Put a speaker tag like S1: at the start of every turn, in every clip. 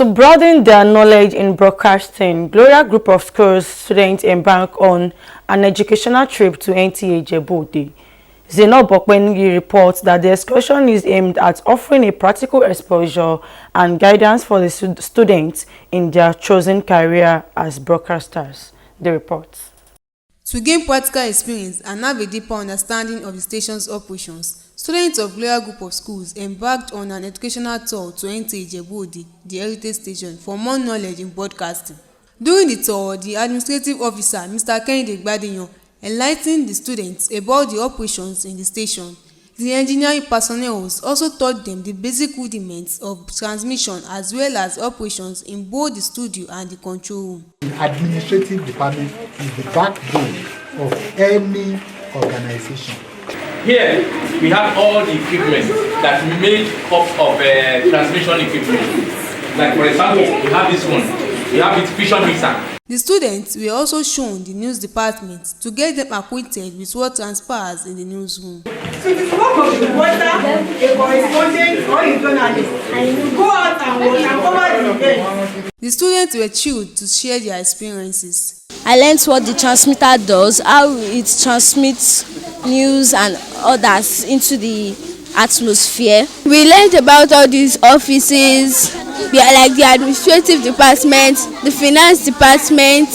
S1: To broaden their knowledge in broadcasting, Gloria Group of Schools students embark on an educational trip to Nta Ijebu Ode. Zainab Bokwengi reports that the excursion is aimed at offering a practical exposure and guidance for the students in their chosen career as broadcasters. The report.
S2: To gain practical experience and have a deeper understanding of the station's operations, students of Gloria Group of Schools embarked on an educational tour to Nta Ijebu Ode, the heritage station, for more knowledge in broadcasting. During the tour, the administrative officer, Mr. Nta enlightened the students about the operations in the station. The engineering personnel also taught them the basic rudiments of transmission as well as operations in both the studio and the control room.
S3: The administrative department is the backbone of any organization.
S4: Here we have all the equipment that made up of transmission equipment. Like for example, we have this one. We have its vision mixer.
S2: The students were also shown the news department to get them acquainted with what transpires in the newsroom.
S5: So it is work of the reporter, a correspondent, or a journalist, and you go out and watch and cover the event.
S2: The students were thrilled to share their experiences.
S6: I learned what the transmitter does, how it transmits news and others into the atmosphere. We learned about all these offices, like the administrative department, the finance department,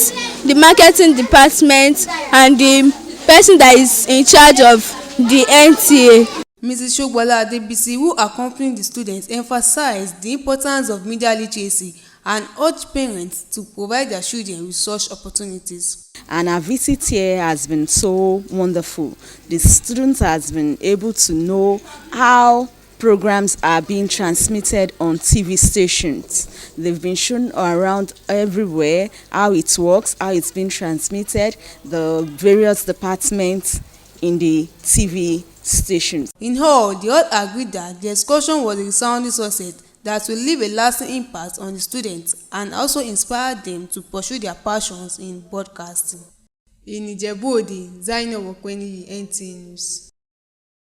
S6: the marketing department, and the person that is in charge of the NTA.
S2: Mrs. Shogbola Adebisi, who accompanied the students, emphasized the importance of media literacy and urged parents to provide their children with such opportunities.
S7: And our visit here has been so wonderful. The students has been able to know how programs are being transmitted on TV stations. They've been shown around everywhere how it works, how it's been transmitted, the various departments in the TV stations.
S2: In all, they all agreed that the excursion was a resounding success that will leave a lasting impact on the students and also inspire them to pursue their passions in broadcasting. In Ijebu Ode, Zainab Bokwengi, NTA News.